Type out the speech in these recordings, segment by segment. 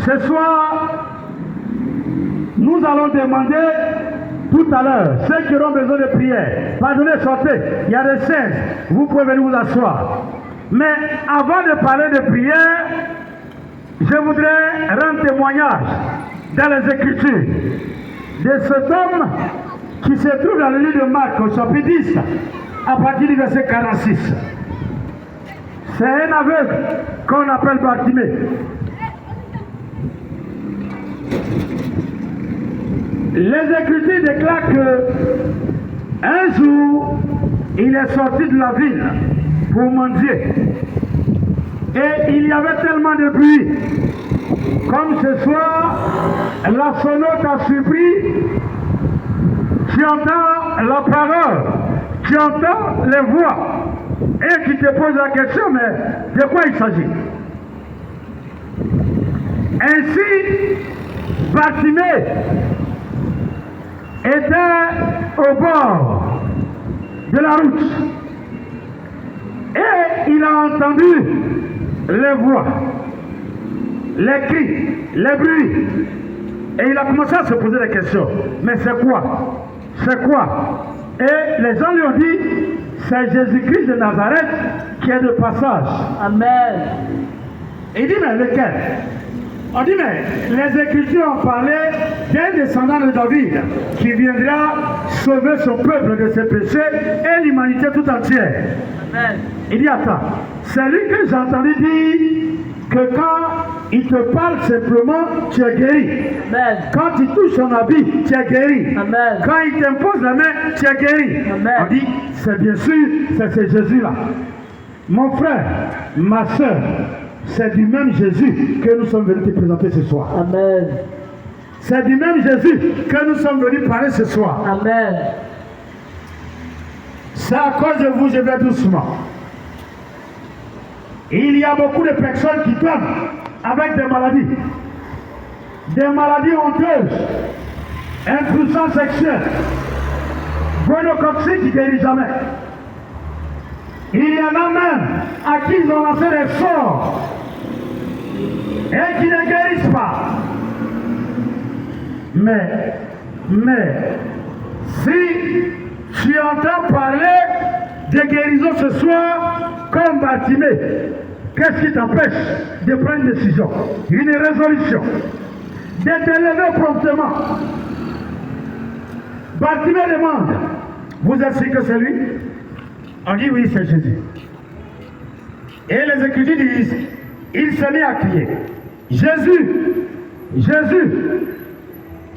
Ce soir, nous allons demander tout à l'heure, ceux qui auront besoin de prière, pardonnez, sortez, il y a des chaises, vous pouvez venir vous asseoir. Mais avant de parler de prière, je voudrais rendre témoignage dans les Écritures de cet homme qui se trouve dans le livre de Marc au chapitre 10, à partir du verset 46. C'est un aveugle qu'on appelle Bartimée. Les Écritures déclarent que un jour, il est sorti de la ville pour mendier. Et il y avait tellement de bruit. Comme ce soir, la sonnerie a surpris. Tu entends la parole, tu entends les voix. Et tu te poses la question, mais de quoi il s'agit? Ainsi, Bartimée était au bord de la route et il a entendu les voix, les cris, les bruits et il a commencé à se poser des questions. Mais c'est quoi? C'est quoi? Et les gens lui ont dit, c'est Jésus-Christ de Nazareth qui est de passage. Amen. Il dit, mais lequel? On dit, mais les Écritures ont parlé d'un descendant de David qui viendra sauver son peuple de ses péchés et l'humanité tout entière. Amen. Il dit, attends, c'est lui que j'ai entendu dire que quand il te parle simplement, tu es guéri. Amen. Quand il touche son habit, tu es guéri. Amen. Quand il t'impose la main, tu es guéri. Amen. On dit, c'est bien sûr, c'est ce Jésus-là. Mon frère, ma soeur, c'est du même Jésus que nous sommes venus te présenter ce soir. Amen. C'est du même Jésus que nous sommes venus parler ce soir. Amen. C'est à cause de vous, je vais doucement. Il y a beaucoup de personnes qui tombent avec des maladies. Des maladies honteuses, intrusion sexuelle, gonococcie qui ne guérit jamais. Il y en a même à qui ils ont lancé des sorts et qui ne guérissent pas. Mais, si tu entends parler de guérison ce soir, comme Bartimée, qu'est-ce qui t'empêche de prendre une décision, une résolution, de te lever promptement? Bartimée demande, vous êtes sûr que c'est lui? On dit oui, c'est Jésus. Et les Écritures disent, il s'est mis à crier, Jésus, Jésus,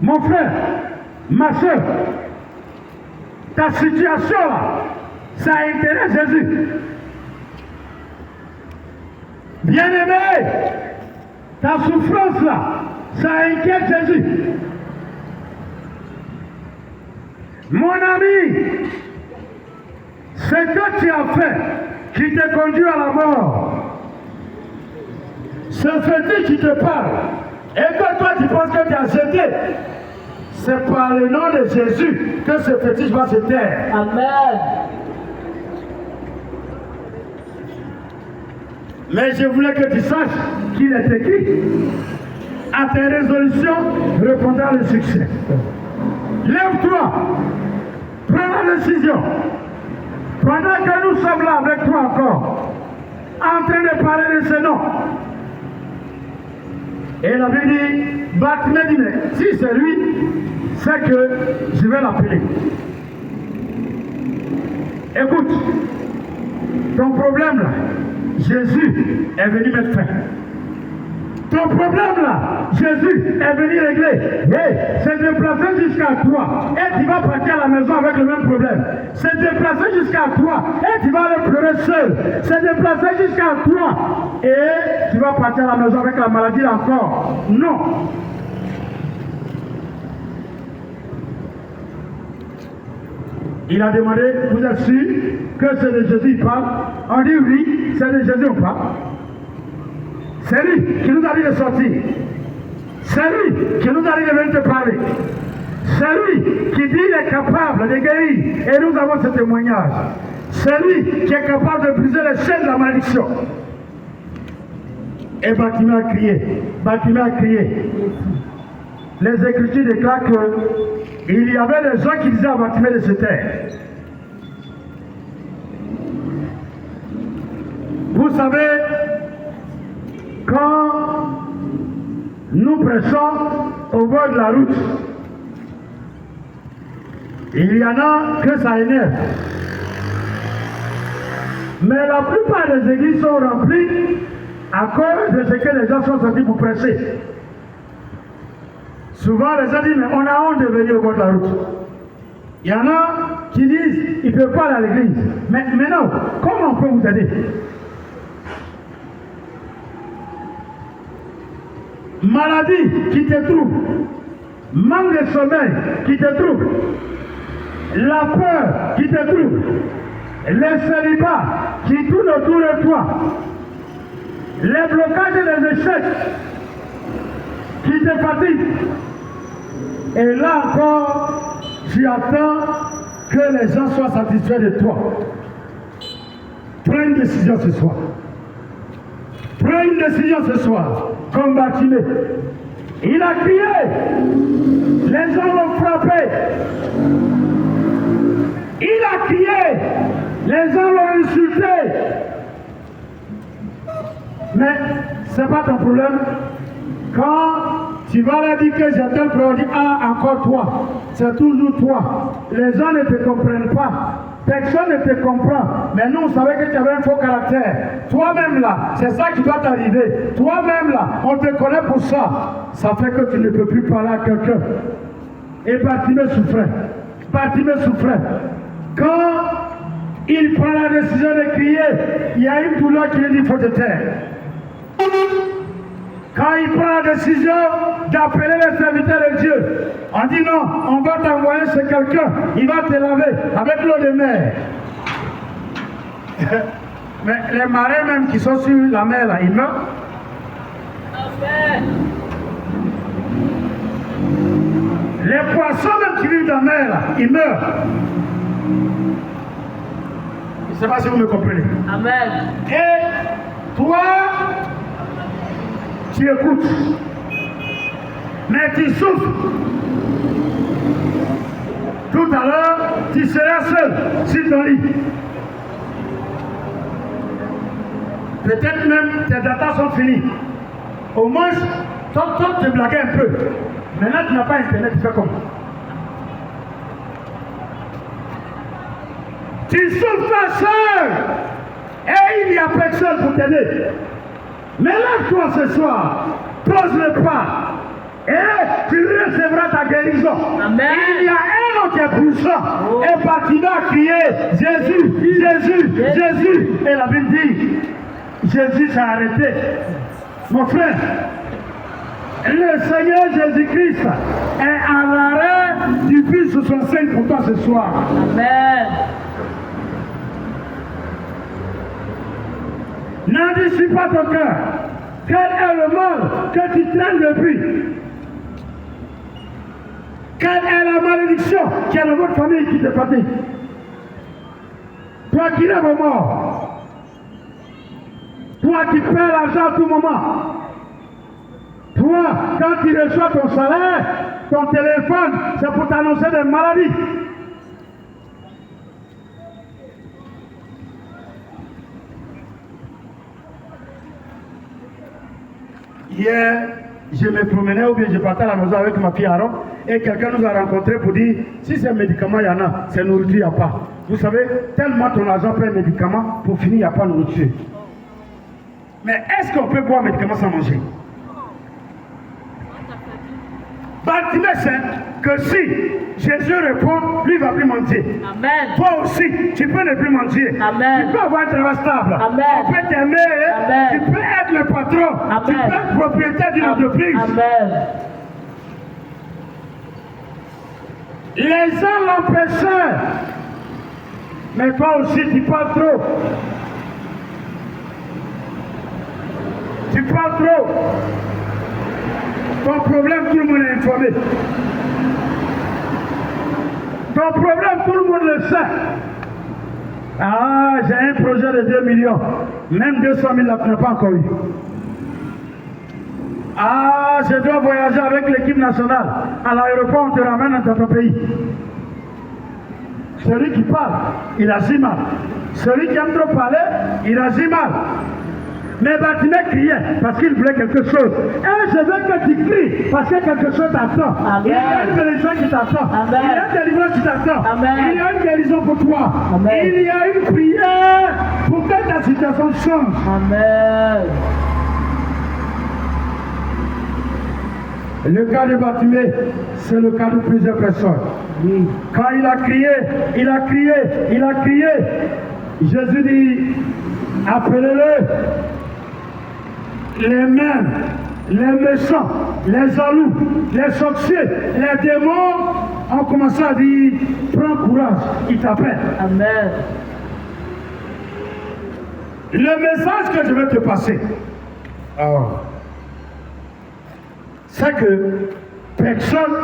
mon frère, ma soeur, ta situation là, ça intéresse Jésus. Bien-aimé, ta souffrance là, ça inquiète Jésus. Mon ami, ce que tu as fait qui te conduit à la mort, ce fétiche qui te parle, et que toi tu penses que tu as jeté, c'est par le nom de Jésus que ce fétiche va se taire. Amen. Mais je voulais que tu saches qu'il est écrit, à tes résolutions répondra le succès. Lève-toi, prends la décision. Pendant que nous sommes là avec toi encore, en train de parler de ce nom. Et la Bible dit, Bartimée dit, mais si c'est lui, c'est que je vais l'appeler. Écoute, ton problème là, Jésus est venu mettre fin. Ton problème là, Jésus est venu régler. Hey, c'est déplacé jusqu'à toi. Et tu vas partir à la maison avec le même problème. C'est déplacé jusqu'à toi. Et tu vas aller pleurer seul. C'est déplacé jusqu'à toi. Et tu vas partir à la maison avec la maladie encore. Non. Il a demandé, vous êtes sûr que c'est de Jésus il parle? On dit oui, c'est de Jésus on parle. C'est lui qui nous a dit de sortir. C'est lui qui nous a dit de venir te parler. C'est lui qui dit qu'il est capable de guérir. Et nous avons ce témoignage. C'est lui qui est capable de briser les chaînes de la malédiction. Et Bartimée a crié. Bartimée a crié. Les Écritures déclarent qu'il y avait des gens qui disaient à Bartimée de se taire. Vous savez, quand nous prêchons au bord de la route, il y en a que ça énerve. Mais la plupart des églises sont remplies à cause de ce que les gens sont sortis pour prêcher. Souvent, les gens disent, mais on a honte de venir au bord de la route. Il y en a qui disent, ils ne peuvent pas aller à l'église. Mais non, comment on peut vous aider? Maladie qui te trouble, manque de sommeil qui te trouble, la peur qui te trouble, les célibats qui tournent autour de toi, les blocages et les échecs qui te fatiguent. Et là encore, tu attends que les gens soient satisfaits de toi. Prends une décision ce soir. Prends une décision ce soir, comme Bartimée. Il a crié. Les gens l'ont frappé. Il a crié. Les gens l'ont insulté. Mais ce n'est pas ton problème. Quand tu vas leur dire que j'ai tel problème, on dit, ah, encore toi. C'est toujours toi. Les gens ne te comprennent pas. Personne ne te comprend. Mais nous, on savait que tu avais un faux caractère. Toi-même là, c'est ça qui doit t'arriver. Toi-même là, on te connaît pour ça. Ça fait que tu ne peux plus parler à quelqu'un. Et Bartimée souffrait. Bartimée souffrait. Quand il prend la décision de crier, il y a une douleur qui lui dit, il faut te taire. Quand il prend la décision d'appeler les serviteurs de Dieu, on dit non, on va t'envoyer chez quelqu'un, il va te laver avec l'eau de mer. Mais les marins même qui sont sur la mer là, ils meurent. Les poissons même qui vivent dans la mer là, ils meurent. Je ne sais pas si vous me comprenez. Amen. Et toi, tu écoutes, mais tu souffres. Tout à l'heure, tu seras seul sur ton lit. Peut-être même tes datas sont finies. Au moins, toi, te blaguer un peu. Maintenant, tu n'as pas internet, tu fais comment? Tu souffres toi seul. Et il n'y a personne pour t'aider. Mais lève-toi ce soir, pose le pas, et tu recevras ta guérison. Amen. Il y a un homme qui est puissant, et Bartimée a crié, Jésus, Jésus, Jésus. Et la Bible dit, Jésus s'est arrêté. Mon frère, le Seigneur Jésus-Christ est à l'arrêt du but 65 pour toi ce soir. Amen. N'endurcis pas ton cœur. Quel est le mal que tu traînes depuis? Quelle est la malédiction qui est dans votre famille qui te fatigue? Toi qui rêves aux morts. Toi qui perds l'argent à tout moment. Toi, quand tu reçois ton salaire, ton téléphone, c'est pour t'annoncer des maladies. Hier, je me promenais ou bien je partais à la maison avec ma fille Aaron et quelqu'un nous a rencontrés pour dire si c'est médicament, il y en a, c'est nourriture, il n'y a pas. Vous savez, tellement ton argent paie un médicament, pour finir, il n'y a pas de nourriture. Mais est-ce qu'on peut boire un médicament sans manger? Bartimée sait que si Jésus répond, lui ne va plus mentir. Amen. Toi aussi, tu peux ne plus mentir. Amen. Tu peux avoir un travail stable. Amen. On peut t'aimer. Tu peux être le patron. Amen. Tu peux être propriétaire d'une entreprise. Amen. Les gens l'empêchaient. Mais toi aussi, tu parles trop. Tu parles trop. Ton problème, tout le monde est informé. Ton problème, tout le monde le sait. Ah, j'ai un projet de 2 millions. Même 200 000, là, tu n'as pas encore eu. Ah, je dois voyager avec l'équipe nationale. À l'aéroport, on te ramène dans ton pays. Celui qui parle, il agit mal. Celui qui aime trop parler, il agit mal. Mais Bartimée criait parce qu'il voulait quelque chose. Et je veux que tu cries parce que quelque chose t'attend. Il y a une guérison qui t'attend. Il y a une délivrance qui t'attend. Il y a une guérison pour toi. Il y a une prière pour que ta situation change. Amen. Le cas de Bartimée, c'est le cas de plusieurs personnes. Oui. Quand il a crié, il a crié, il a crié. Jésus dit, appelez-le. Les mêmes, les méchants, les jaloux, les sorciers, les démons ont commencé à dire, prends courage, il t'appelle. Amen. Le message que je vais te passer, c'est que personne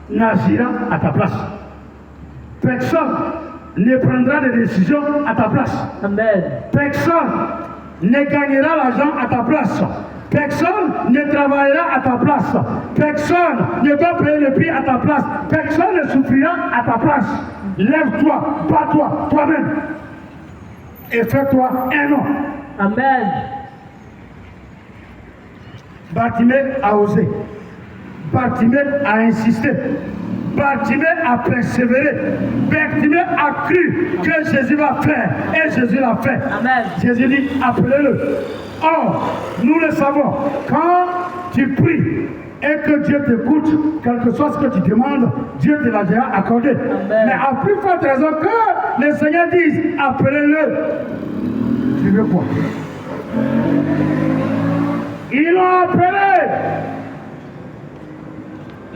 n'agira à ta place. Personne ne prendra des décisions à ta place. Amen. Personne ne gagnera l'argent à ta place. Personne ne travaillera à ta place. Personne ne va payer le prix à ta place. Personne ne souffrira à ta place. Lève-toi, bats-toi, toi-même. Et fais-toi un nom. Amen. Bartimée a osé. Bartimée a insisté. Bartimée a persévéré. Bartimée a cru que Jésus va faire. Et Jésus l'a fait. Amen. Jésus dit, appelez-le. Or, nous le savons, quand tu pries et que Dieu t'écoute, quel que soit ce que tu demandes, Dieu te l'a déjà accordé. Amen. Mais à plus forte raison que le Seigneur dise, appelez-le. Tu veux quoi? Ils l'ont appelé.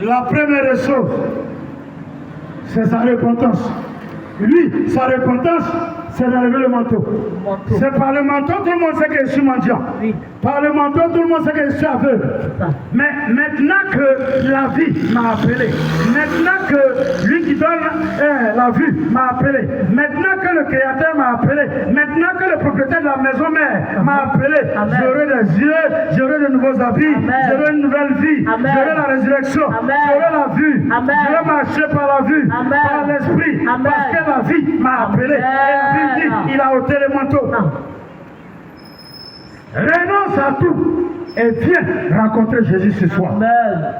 La première chose, c'est sa repentance. Lui, sa repentance, c'est d'enlever le manteau. C'est par le manteau, tout le monde sait que je suis mendiant. Oui. Par le manteau, tout le monde sait que je suis aveugle. Mais maintenant que la vie m'a appelé, maintenant que lui qui donne la vue m'a appelé, maintenant que le Créateur m'a appelé, maintenant que le propriétaire de la maison mère m'a appelé, j'aurai des yeux, j'aurai de nouveaux habits, j'aurai une nouvelle vie, j'aurai la résurrection, j'aurai la vue, je vais marcher par la vue, par l'esprit, parce que la vie m'a appelé. Et la vie dit, il a ôté le manteau. Renonce à tout et viens rencontrer Jésus ce soir. Amen.